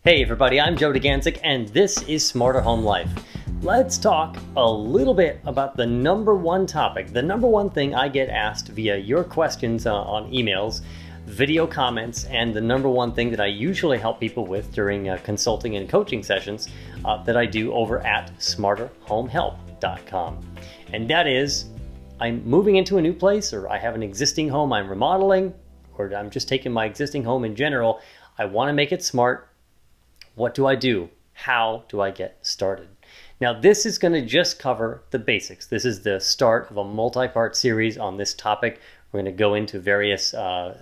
Hey everybody, I'm Joe DeGanzik and this is Smarter Home Life. Let's talk a little bit about the number one topic, the number one thing I get asked via your questions on emails, video comments, and the number one thing that I usually help people with during consulting and coaching sessions that I do over at smarterhomehelp.com. And that is, I'm moving into a new place, or I have an existing home I'm remodeling, or I'm just taking my existing home in general. I want to make it smart. What do I do? How do I get started? Now, this is going to just cover the basics. This is the start of a multi-part series on this topic. We're going to go into various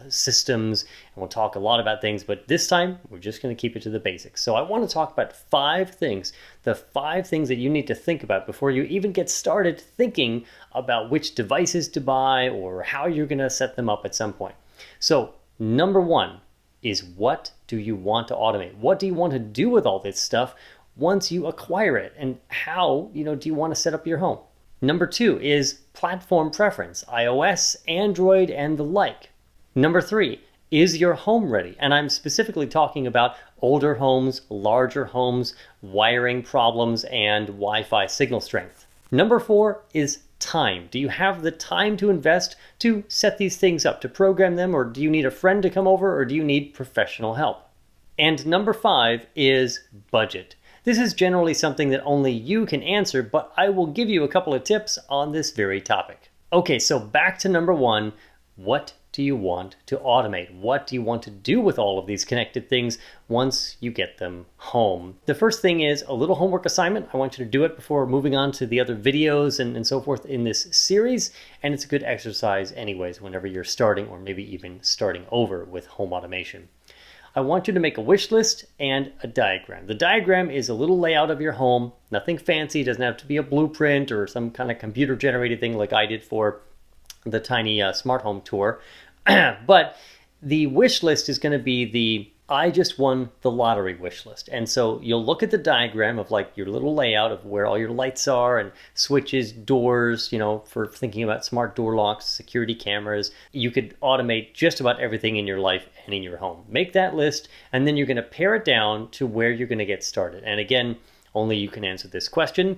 systems and we'll talk a lot about things, but this time we're just going to keep it to the basics. So I want to talk about five things, the five things that you need to think about before you even get started thinking about which devices to buy or how you're going to set them up at some point. So number one is, what do you want to automate? What do you want to do with all this stuff once you acquire it? And how, do you want to set up your home? Number two is platform preference, iOS, Android, and the like. Number three, is your home ready? And I'm specifically talking about older homes, larger homes, wiring problems, and Wi-Fi signal strength. Number four is time. Do you have the time to invest to set these things up, to program them, or do you need a friend to come over, or do you need professional help? And number five is budget. This is generally something that only you can answer, but I will give you a couple of tips on this very topic. Okay, so back to number one. What do you want to automate? What do you want to do with all of these connected things once you get them home? The first thing is a little homework assignment. I want you to do it before moving on to the other videos and so forth in this series. And it's a good exercise anyways, whenever you're starting or maybe even starting over with home automation. I want you to make a wish list and a diagram. The diagram is a little layout of your home, nothing fancy. It doesn't have to be a blueprint or some kind of computer generated thing like I did for the tiny smart home tour. But the wish list is going to be the I just won the lottery wish list. And so you'll look at the diagram of like your little layout of where all your lights are and switches, doors, for thinking about smart door locks, security cameras. You could automate just about everything in your life and in your home. Make that list, and then you're going to pare it down to where you're going to get started. And again, only you can answer this question.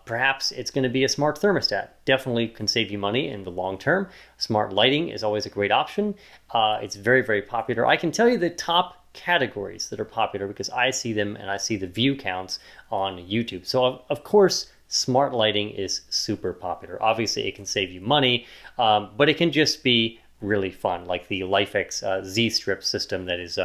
Perhaps it's going to be a smart thermostat. Definitely can save you money in the long term. Smart lighting is always a great option. It's very, very popular. I can tell you the top categories that are popular because I see them and I see the view counts on YouTube. So of course, smart lighting is super popular. Obviously, it can save you money, but it can just be really fun, like the LifeX Z-strip system that is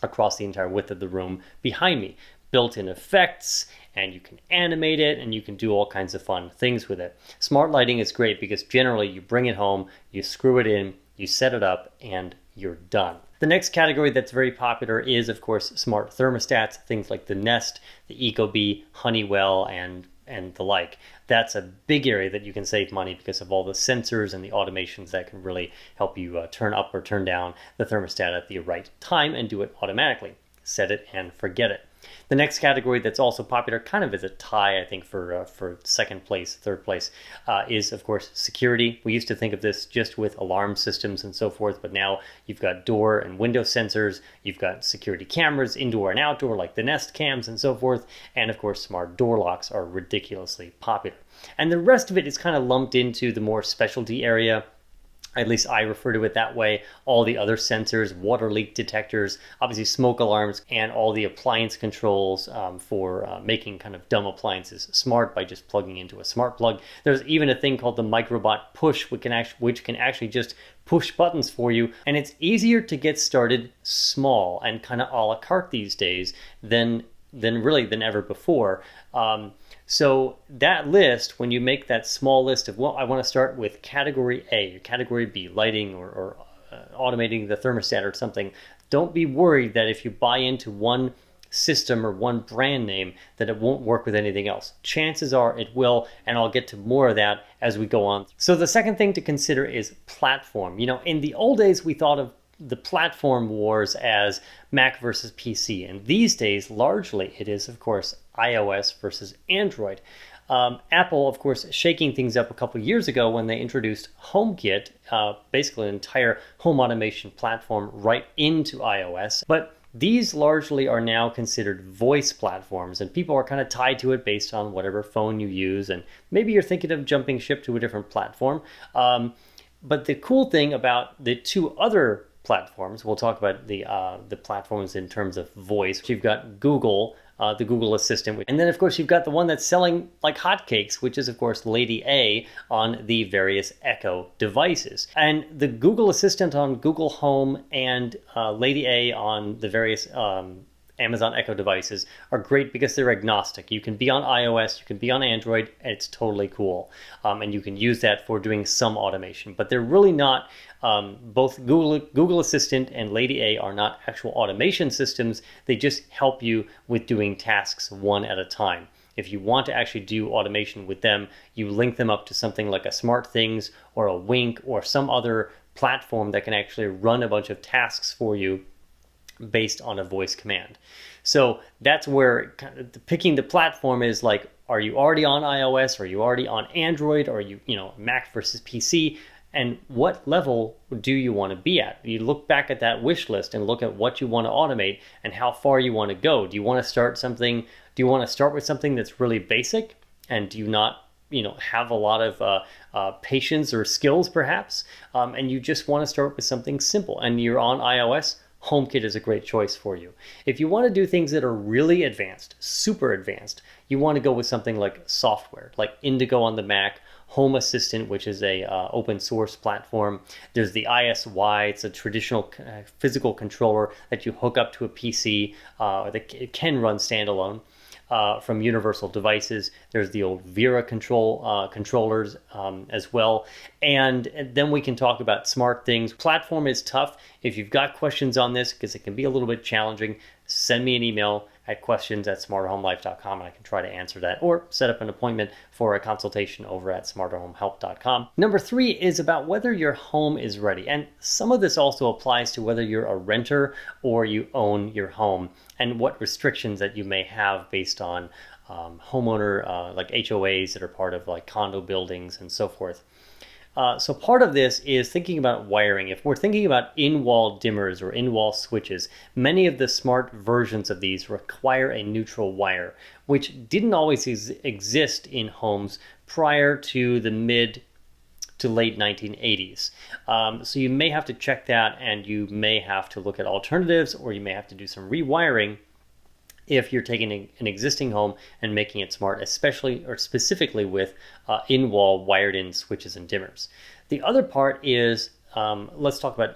across the entire width of the room behind me. Built-in effects, and you can animate it, and you can do all kinds of fun things with it. Smart lighting is great because generally you bring it home, you screw it in, you set it up, and you're done. The next category that's very popular is, of course, smart thermostats, things like the Nest, the Ecobee, Honeywell, and the like. That's a big area that you can save money because of all the sensors and the automations that can really help you turn up or turn down the thermostat at the right time and do it automatically. Set it and forget it. The next category that's also popular, kind of as a tie, I think, for second place, third place, is, of course, security. We used to think of this just with alarm systems and so forth, but now you've got door and window sensors, you've got security cameras, indoor and outdoor, like the Nest cams and so forth, and, of course, smart door locks are ridiculously popular. And the rest of it is kind of lumped into the more specialty area. At least I refer to it that way. All the other sensors, water leak detectors, obviously smoke alarms, and all the appliance controls for making kind of dumb appliances smart by just plugging into a smart plug. There's even a thing called the Microbot Push, which can actually just push buttons for you. And it's easier to get started small and kind of a la carte these days than ever before. So that list, when you make that small list of, well, I want to start with category A, or category B, lighting or automating the thermostat or something, don't be worried that if you buy into one system or one brand name that it won't work with anything else. Chances are it will, and I'll get to more of that as we go on. So the second thing to consider is platform. In the old days, we thought of the platform wars as Mac versus PC. And these days, largely, it is, of course, iOS versus Android. Apple, of course, shaking things up a couple years ago when they introduced HomeKit, basically an entire home automation platform right into iOS. But These largely are now considered voice platforms, and people are kind of tied to it based on whatever phone you use, and maybe you're thinking of jumping ship to a different platform. But the cool thing about the two other platforms, we'll talk about the platforms in terms of voice. You've got Google, the Google Assistant, and then of course you've got the one that's selling like hotcakes, which is of course Lady A on the various Echo devices. And the Google Assistant on Google Home and Lady A on the various Amazon Echo devices are great because they're agnostic. You can be on iOS, you can be on Android, and it's totally cool. And you can use that for doing some automation. But they're really not, both Google Assistant and Lady A are not actual automation systems. They just help you with doing tasks one at a time. If you want to actually do automation with them, you link them up to something like a SmartThings or a Wink or some other platform that can actually run a bunch of tasks for you based on a voice command. So that's where picking the platform is like, are you already on iOS? Are you already on Android? Or are you, Mac versus PC? And what level do you want to be at? You look back at that wish list and look at what you want to automate and how far you want to go. Do you want to start with something that's really basic? And do you not have a lot of patience or skills perhaps? And you just want to start with something simple and you're on iOS? HomeKit is a great choice for you. If you want to do things that are really advanced, super advanced, you want to go with something like software, like Indigo on the Mac, Home Assistant, which is a open source platform. There's the ISY, it's a traditional physical controller that you hook up to a PC that can run standalone. From Universal Devices. There's the old Vera controllers as well. And then we can talk about SmartThings. Platform is tough. If you've got questions on this, because it can be a little bit challenging, send me an email at questions@smarterhomelife.com and I can try to answer that, or set up an appointment for a consultation over at smarterhomehelp.com. Number 3 is about whether your home is ready. And some of this also applies to whether you're a renter or you own your home and what restrictions that you may have based on homeowner like HOAs that are part of like condo buildings and so forth. So part of this is thinking about wiring. If we're thinking about in-wall dimmers or in-wall switches, many of the smart versions of these require a neutral wire, which didn't always exist in homes prior to the mid to late 1980s. So you may have to check that, and you may have to look at alternatives, or you may have to do some rewiring if you're taking an existing home and making it smart, especially or specifically with in-wall wired-in switches and dimmers. The other part is, let's talk about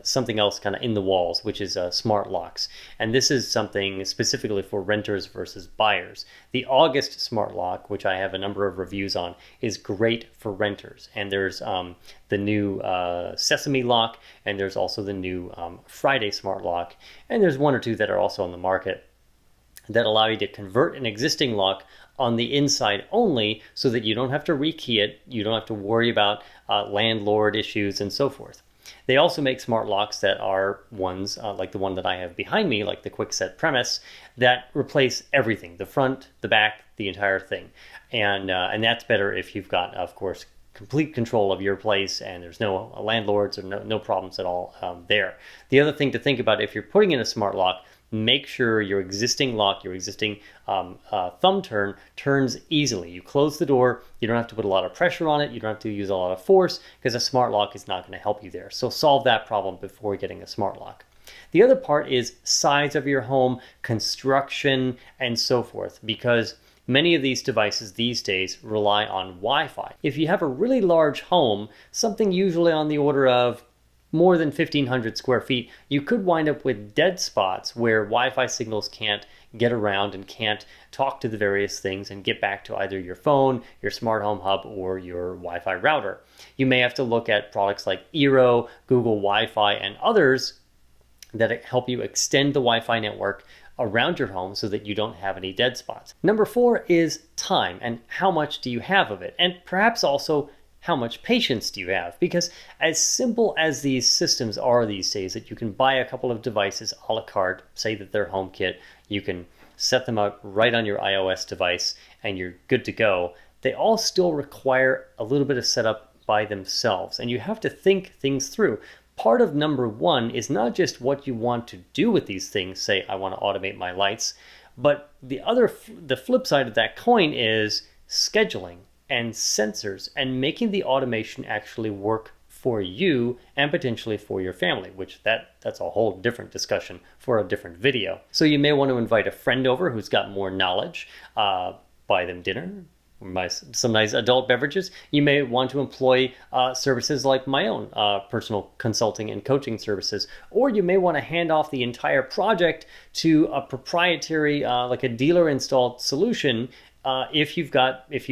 something else kind of in the walls, which is smart locks. And this is something specifically for renters versus buyers. The August smart lock, which I have a number of reviews on, is great for renters. And there's the new Sesame lock, and there's also the new Friday smart lock. And there's one or two that are also on the market that allow you to convert an existing lock on the inside only so that you don't have to rekey it, you don't have to worry about landlord issues and so forth. They also make smart locks that are ones like the one that I have behind me, like the Quickset Premise, that replace everything, the front, the back, the entire thing. And that's better if you've got, of course, complete control of your place and there's no landlords or no problems at all there. The other thing to think about if you're putting in a smart lock, make sure your existing lock, your existing thumb turn turns easily. You close the door, you don't have to put a lot of pressure on it, you don't have to use a lot of force, because a smart lock is not going to help you there. So solve that problem before getting a smart lock. The other part is size of your home, construction, and so forth, because many of these devices these days rely on Wi-Fi. If you have a really large home, something usually on the order of more than 1,500 square feet, you could wind up with dead spots where Wi-Fi signals can't get around and can't talk to the various things and get back to either your phone, your smart home hub, or your Wi-Fi router. You may have to look at products like Eero, Google Wi-Fi, and others that help you extend the Wi-Fi network around your home so that you don't have any dead spots. Number 4 is time, and how much do you have of it? And perhaps also, how much patience do you have? Because as simple as these systems are these days, that you can buy a couple of devices a la carte, say that they're HomeKit, you can set them up right on your iOS device and you're good to go, they all still require a little bit of setup by themselves. And you have to think things through. part of number one is not just what you want to do with these things, say I want to automate my lights, but the flip side of that coin is scheduling and sensors and making the automation actually work for you and potentially for your family, which that's a whole different discussion for a different video. So you may want to invite a friend over who's got more knowledge, buy them dinner, some nice adult beverages. You may want to employ services like my own personal consulting and coaching services, or you may want to hand off the entire project to a proprietary, like a dealer installed solution if you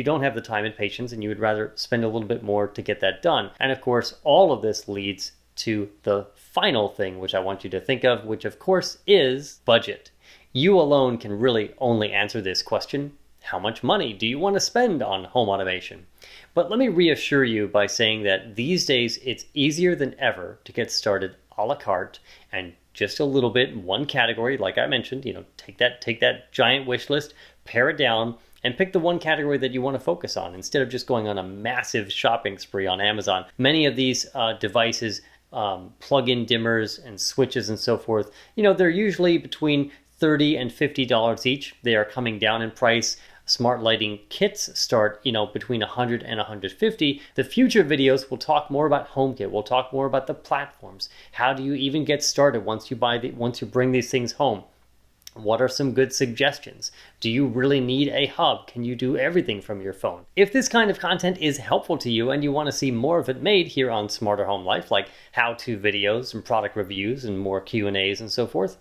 don't have the time and patience and you would rather spend a little bit more to get that done. And of course, all of this leads to the final thing, which I want you to think of, which of course is budget. You alone can really only answer this question. How much money do you want to spend on home automation? But let me reassure you by saying that these days it's easier than ever to get started a la carte and just a little bit in one category. Like I mentioned, take that giant wish list, pare it down, and pick the one category that you want to focus on instead of just going on a massive shopping spree on Amazon. Many of these devices, plug-in dimmers and switches and so forth, they're usually between $30 and $50 each. They are coming down in price. Smart lighting kits start, between $100 and $150. The future videos will talk more about HomeKit. We'll talk more about the platforms. How do you even get started once you bring these things home? What are some good suggestions? Do you really need a hub? Can you do everything from your phone? If this kind of content is helpful to you and you want to see more of it made here on Smarter Home Life, like how-to videos and product reviews and more Q&As and so forth,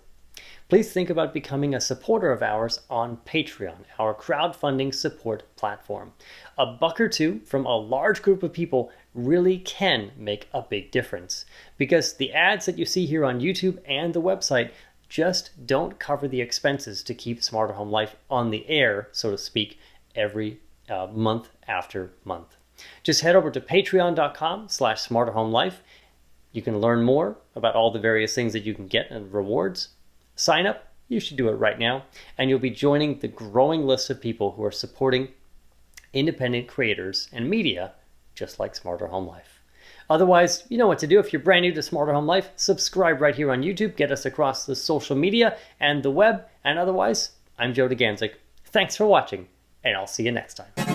please think about becoming a supporter of ours on Patreon, our crowdfunding support platform. A buck or two from a large group of people really can make a big difference, because the ads that you see here on YouTube and the website just don't cover the expenses to keep Smarter Home Life on the air, so to speak, every month after month. Just head over to patreon.com/smarterhomelife. You can learn more about all the various things that you can get and rewards. Sign up, you should do it right now, and you'll be joining the growing list of people who are supporting independent creators and media just like Smarter Home Life. Otherwise, you know what to do. If you're brand new to Smarter Home Life, subscribe right here on YouTube, get us across the social media and the web, and otherwise, I'm Joe Deganzik. Thanks for watching, and I'll see you next time.